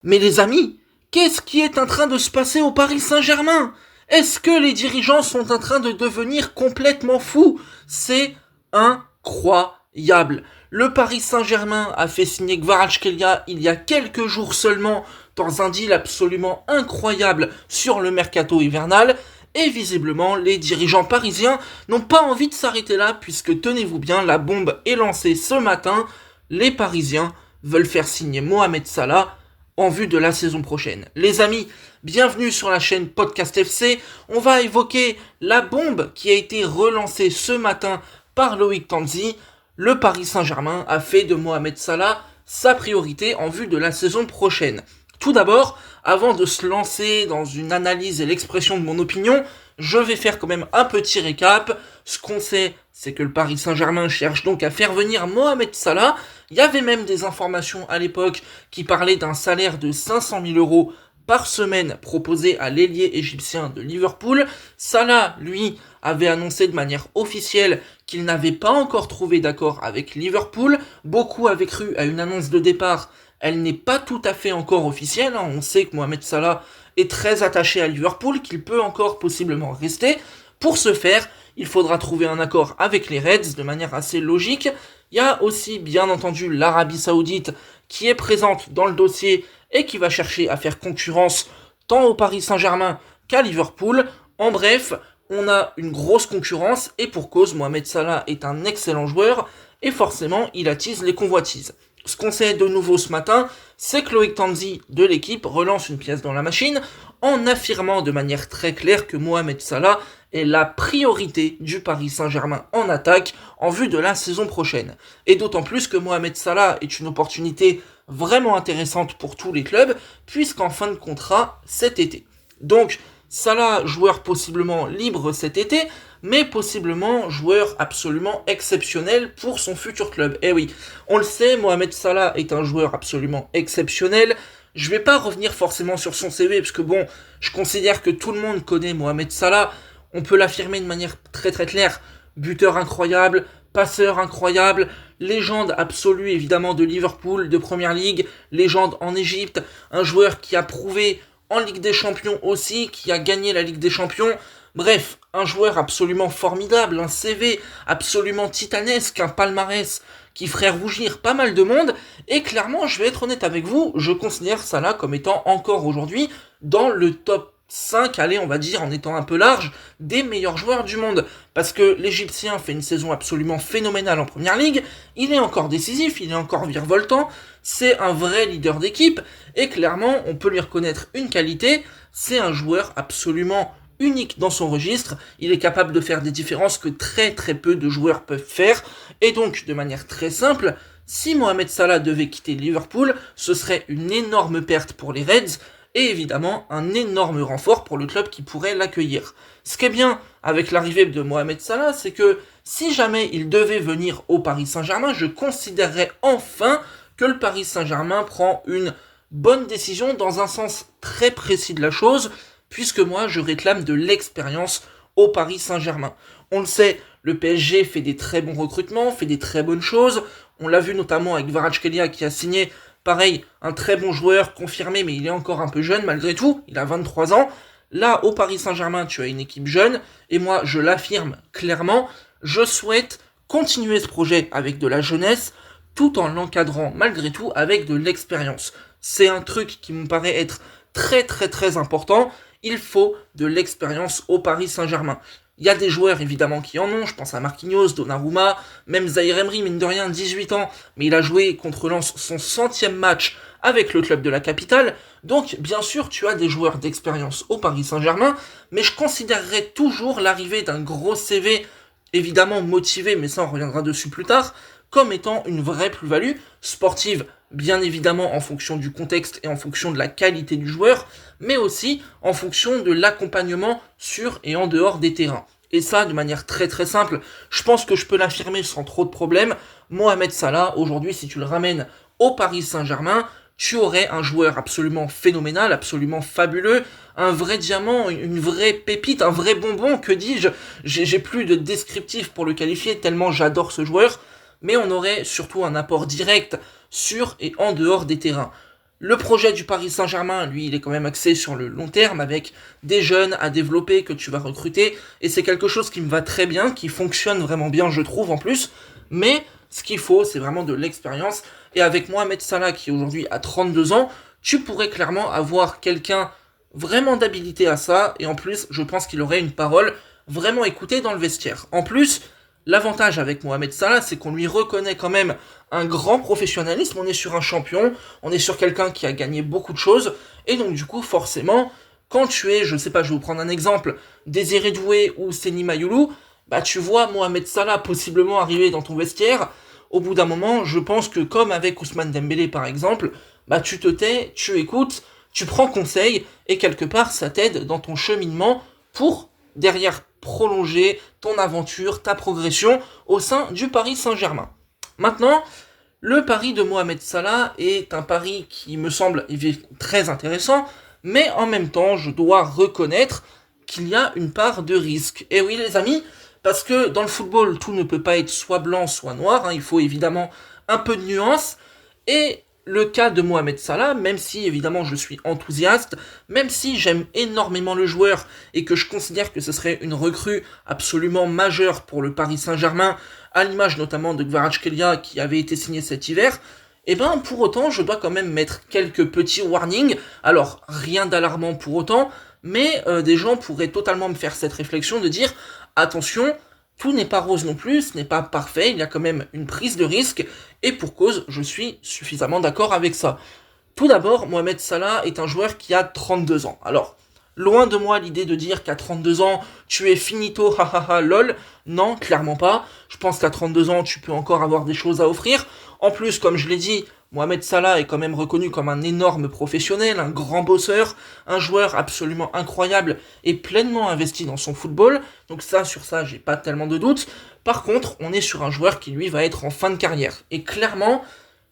Mais les amis, qu'est-ce qui est en train de se passer au Paris Saint-Germain? Est-ce que les dirigeants sont en train de devenir complètement fous? C'est incroyable. Le Paris Saint-Germain a fait signer Kvaratskhelia il y a quelques jours seulement dans un deal absolument incroyable sur le mercato hivernal. Et visiblement, les dirigeants parisiens n'ont pas envie de s'arrêter là puisque, tenez-vous bien, la bombe est lancée ce matin. Les Parisiens veulent faire signer Mohamed Salah en vue de la saison prochaine. Les amis, bienvenue sur la chaîne Podcast FC. On va évoquer la bombe qui a été relancée ce matin par Loïc Tanzi. Le Paris Saint-Germain a fait de Mohamed Salah sa priorité en vue de la saison prochaine. Tout d'abord, avant de se lancer dans une analyse et l'expression de mon opinion, je vais faire quand même un petit récap. Ce qu'on sait, c'est que le Paris Saint-Germain cherche donc à faire venir Mohamed Salah. Il y avait même des informations à l'époque qui parlaient d'un salaire de 500 000 euros par semaine proposé à l'ailier égyptien de Liverpool. Salah, lui, avait annoncé de manière officielle qu'il n'avait pas encore trouvé d'accord avec Liverpool. Beaucoup avaient cru à une annonce de départ. Elle n'est pas tout à fait encore officielle. On sait que Mohamed Salah est très attaché à Liverpool, qu'il peut encore possiblement rester. Pour ce faire, il faudra trouver un accord avec les Reds de manière assez logique. Il y a aussi bien entendu l'Arabie Saoudite qui est présente dans le dossier et qui va chercher à faire concurrence tant au Paris Saint-Germain qu'à Liverpool. En bref, on a une grosse concurrence et pour cause, Mohamed Salah est un excellent joueur et forcément il attise les convoitises. Ce qu'on sait de nouveau ce matin, c'est que Loïc Tanzi de l'équipe relance une pièce dans la machine en affirmant de manière très claire que Mohamed Salah est la priorité du Paris Saint-Germain en attaque en vue de la saison prochaine. Et d'autant plus que Mohamed Salah est une opportunité vraiment intéressante pour tous les clubs puisqu'en fin de contrat cet été. Donc Salah, joueur possiblement libre cet été, mais possiblement joueur absolument exceptionnel pour son futur club. Eh oui, on le sait, Mohamed Salah est un joueur absolument exceptionnel. Je vais pas revenir forcément sur son CV, parce que bon, je considère que tout le monde connaît Mohamed Salah. On peut l'affirmer de manière très très claire. Buteur incroyable, passeur incroyable, légende absolue évidemment de Liverpool, de Premier League, légende en Égypte, un joueur qui a prouvé en Ligue des Champions aussi, qui a gagné la Ligue des Champions. Bref, un joueur absolument formidable, un CV absolument titanesque, un palmarès qui ferait rougir pas mal de monde. Et clairement, je vais être honnête avec vous, je considère Salah comme étant encore aujourd'hui dans le top 5, allez, on va dire, en étant un peu large, des meilleurs joueurs du monde. Parce que l'Égyptien fait une saison absolument phénoménale en Première Ligue, il est encore décisif, il est encore virevoltant, c'est un vrai leader d'équipe, et clairement, on peut lui reconnaître une qualité, c'est un joueur absolument unique dans son registre, il est capable de faire des différences que très très peu de joueurs peuvent faire, et donc, de manière très simple, si Mohamed Salah devait quitter Liverpool, ce serait une énorme perte pour les Reds, et évidemment un énorme renfort pour le club qui pourrait l'accueillir. Ce qui est bien avec l'arrivée de Mohamed Salah, c'est que si jamais il devait venir au Paris Saint-Germain, je considérerais enfin que le Paris Saint-Germain prend une bonne décision dans un sens très précis de la chose, puisque moi je réclame de l'expérience au Paris Saint-Germain. On le sait, le PSG fait des très bons recrutements, fait des très bonnes choses, on l'a vu notamment avec Kvaratskhelia qui a signé pareil, un très bon joueur, confirmé, mais il est encore un peu jeune malgré tout, il a 23 ans. Là, au Paris Saint-Germain, tu as une équipe jeune, et moi, je l'affirme clairement, je souhaite continuer ce projet avec de la jeunesse, tout en l'encadrant malgré tout avec de l'expérience. C'est un truc qui me paraît être très très très important, il faut de l'expérience au Paris Saint-Germain. Il y a des joueurs évidemment qui en ont, je pense à Marquinhos, Donnarumma, même Zaïre Emery, mine de rien, 18 ans, mais il a joué contre Lens son 100e match avec le club de la capitale, donc bien sûr tu as des joueurs d'expérience au Paris Saint-Germain, mais je considérerais toujours l'arrivée d'un gros CV, évidemment motivé, mais ça on reviendra dessus plus tard, comme étant une vraie plus-value sportive, bien évidemment en fonction du contexte et en fonction de la qualité du joueur, mais aussi en fonction de l'accompagnement sur et en dehors des terrains. Et ça, de manière très très simple, je pense que je peux l'affirmer sans trop de problèmes, Mohamed Salah, aujourd'hui, si tu le ramènes au Paris Saint-Germain, tu aurais un joueur absolument phénoménal, absolument fabuleux, un vrai diamant, une vraie pépite, un vrai bonbon, que dis-je, j'ai plus de descriptif pour le qualifier, tellement j'adore ce joueur, mais on aurait surtout un apport direct sur et en dehors des terrains. Le projet du Paris Saint-Germain, lui, il est quand même axé sur le long terme avec des jeunes à développer que tu vas recruter. Et c'est quelque chose qui me va très bien, qui fonctionne vraiment bien, je trouve, en plus. Mais ce qu'il faut, c'est vraiment de l'expérience. Et avec Mohamed Salah, qui aujourd'hui a 32 ans, tu pourrais clairement avoir quelqu'un vraiment d'habilité à ça. Et en plus, je pense qu'il aurait une parole vraiment écoutée dans le vestiaire. En plus, l'avantage avec Mohamed Salah, c'est qu'on lui reconnaît quand même un grand professionnalisme. On est sur un champion, on est sur quelqu'un qui a gagné beaucoup de choses. Et donc du coup, forcément, quand tu es, je sais pas, je vais vous prendre un exemple, Désiré Doué ou Seny Mayoulou, bah tu vois Mohamed Salah possiblement arriver dans ton vestiaire. Au bout d'un moment, je pense que comme avec Ousmane Dembélé par exemple, bah tu te tais, tu écoutes, tu prends conseil et quelque part ça t'aide dans ton cheminement pour derrière prolonger ton aventure, ta progression au sein du Paris Saint-Germain. Maintenant, le pari de Mohamed Salah est un pari qui me semble très intéressant, mais en même temps, je dois reconnaître qu'il y a une part de risque. Et oui, les amis, parce que dans le football, tout ne peut pas être soit blanc, soit noir, hein, il faut évidemment un peu de nuance, et le cas de Mohamed Salah, même si évidemment je suis enthousiaste, même si j'aime énormément le joueur et que je considère que ce serait une recrue absolument majeure pour le Paris Saint-Germain, à l'image notamment de Kvaratskhelia qui avait été signé cet hiver, et ben pour autant je dois quand même mettre quelques petits warnings, alors rien d'alarmant pour autant, mais des gens pourraient totalement me faire cette réflexion de dire attention, tout n'est pas rose non plus, ce n'est pas parfait, il y a quand même une prise de risque, et pour cause, je suis suffisamment d'accord avec ça. Tout d'abord, Mohamed Salah est un joueur qui a 32 ans. Alors, loin de moi l'idée de dire qu'à 32 ans, tu es finito, hahaha, lol. Non, clairement pas. Je pense qu'à 32 ans, tu peux encore avoir des choses à offrir. En plus, comme je l'ai dit, Mohamed Salah est quand même reconnu comme un énorme professionnel, un grand bosseur, un joueur absolument incroyable et pleinement investi dans son football. Donc ça, sur ça, j'ai pas tellement de doutes. Par contre, on est sur un joueur qui lui va être en fin de carrière. Et clairement,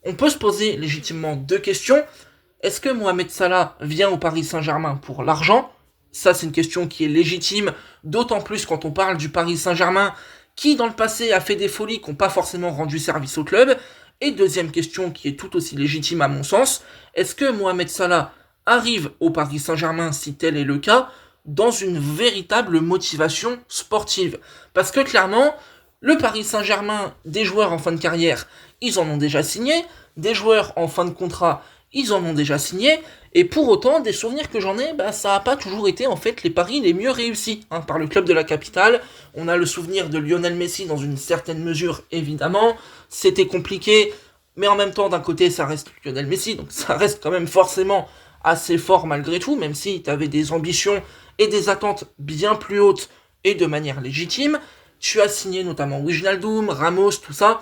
on peut se poser légitimement deux questions. Est-ce que Mohamed Salah vient au Paris Saint-Germain pour l'argent ? Ça, c'est une question qui est légitime, d'autant plus quand on parle du Paris Saint-Germain, qui dans le passé a fait des folies qui n'ont pas forcément rendu service au club. Et deuxième question qui est tout aussi légitime à mon sens, est-ce que Mohamed Salah arrive au Paris Saint-Germain, si tel est le cas, dans une véritable motivation sportive ? Parce que clairement, le Paris Saint-Germain, des joueurs en fin de carrière, ils en ont déjà signé, des joueurs en fin de contrat, ils en ont déjà signé, et pour autant, des souvenirs que j'en ai, bah, ça n'a pas toujours été en fait les paris les mieux réussis par le club de la capitale. On a le souvenir de Lionel Messi dans une certaine mesure, évidemment. C'était compliqué, mais en même temps, d'un côté, ça reste Lionel Messi, donc ça reste quand même forcément assez fort malgré tout, même si tu avais des ambitions et des attentes bien plus hautes et de manière légitime. Tu as signé notamment Wijnaldum, Ramos, tout ça.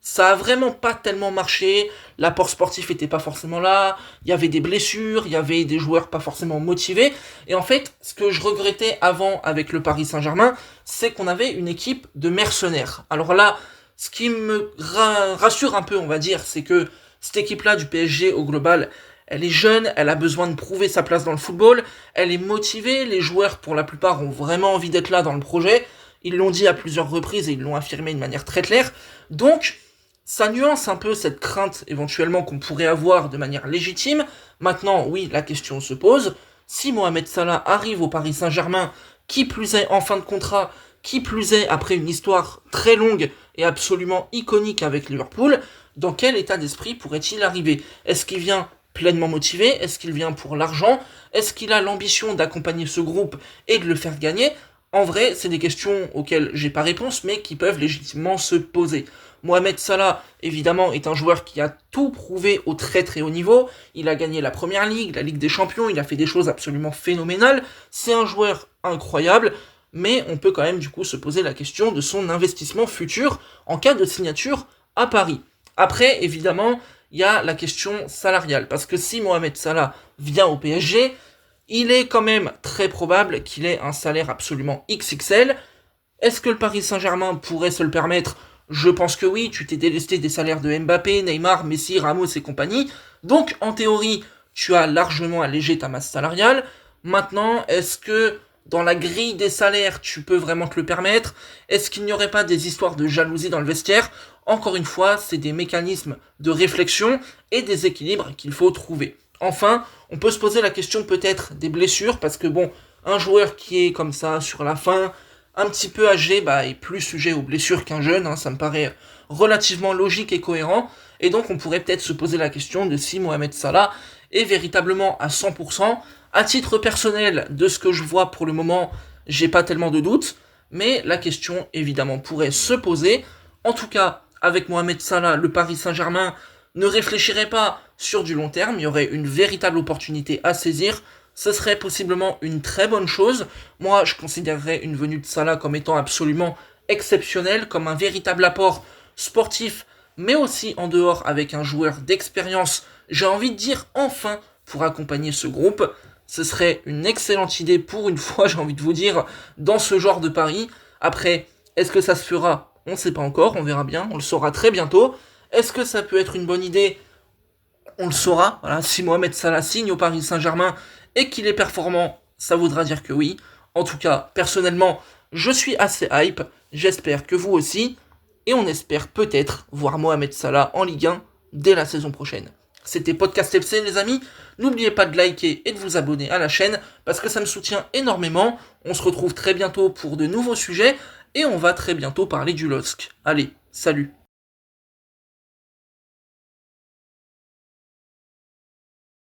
Ça a vraiment pas tellement marché, l'apport sportif était pas forcément là, il y avait des blessures, il y avait des joueurs pas forcément motivés, et en fait, ce que je regrettais avant avec le Paris Saint-Germain, c'est qu'on avait une équipe de mercenaires. Alors là, ce qui me rassure un peu, on va dire, c'est que cette équipe-là du PSG au global, elle est jeune, elle a besoin de prouver sa place dans le football, elle est motivée, les joueurs pour la plupart ont vraiment envie d'être là dans le projet, ils l'ont dit à plusieurs reprises et ils l'ont affirmé de manière très claire, donc ça nuance un peu cette crainte éventuellement qu'on pourrait avoir de manière légitime. Maintenant, oui, la question se pose. Si Mohamed Salah arrive au Paris Saint-Germain, qui plus est en fin de contrat, qui plus est après une histoire très longue et absolument iconique avec Liverpool, dans quel état d'esprit pourrait-il arriver ? Est-ce qu'il vient pleinement motivé ? Est-ce qu'il vient pour l'argent ? Est-ce qu'il a l'ambition d'accompagner ce groupe et de le faire gagner ? En vrai, c'est des questions auxquelles j'ai pas réponse, mais qui peuvent légitimement se poser. Mohamed Salah, évidemment, est un joueur qui a tout prouvé au très très haut niveau. Il a gagné la Première Ligue, la Ligue des Champions, il a fait des choses absolument phénoménales. C'est un joueur incroyable, mais on peut quand même du coup se poser la question de son investissement futur en cas de signature à Paris. Après, évidemment, il y a la question salariale, parce que si Mohamed Salah vient au PSG, il est quand même très probable qu'il ait un salaire absolument XXL. Est-ce que le Paris Saint-Germain pourrait se le permettre ? Je pense que oui, tu t'es délesté des salaires de Mbappé, Neymar, Messi, Ramos et compagnie. Donc, en théorie, tu as largement allégé ta masse salariale. Maintenant, est-ce que dans la grille des salaires, tu peux vraiment te le permettre ? Est-ce qu'il n'y aurait pas des histoires de jalousie dans le vestiaire ? Encore une fois, c'est des mécanismes de réflexion et des équilibres qu'il faut trouver. Enfin, on peut se poser la question peut-être des blessures, parce que bon, un joueur qui est comme ça sur la fin, un petit peu âgé, est plus sujet aux blessures qu'un jeune, ça me paraît relativement logique et cohérent, et donc on pourrait peut-être se poser la question de si Mohamed Salah est véritablement à 100%. À titre personnel, de ce que je vois pour le moment, j'ai pas tellement de doutes, mais la question évidemment pourrait se poser. En tout cas, avec Mohamed Salah, le Paris Saint-Germain ne réfléchirait pas sur du long terme, il y aurait une véritable opportunité à saisir, ce serait possiblement une très bonne chose. Moi, je considérerais une venue de Salah comme étant absolument exceptionnelle, comme un véritable apport sportif, mais aussi en dehors avec un joueur d'expérience, j'ai envie de dire enfin, pour accompagner ce groupe. Ce serait une excellente idée pour une fois, j'ai envie de vous dire, dans ce genre de pari. Après, est-ce que ça se fera? On ne sait pas encore, on verra bien, on le saura très bientôt. Est-ce que ça peut être une bonne idée? On le saura. Voilà, si Mohamed Salah signe au Paris Saint-Germain et qu'il est performant, ça voudra dire que oui. En tout cas, personnellement, je suis assez hype. J'espère que vous aussi. Et on espère peut-être voir Mohamed Salah en Ligue 1 dès la saison prochaine. C'était Podcast FC les amis. N'oubliez pas de liker et de vous abonner à la chaîne parce que ça me soutient énormément. On se retrouve très bientôt pour de nouveaux sujets et on va très bientôt parler du LOSC. Allez, salut.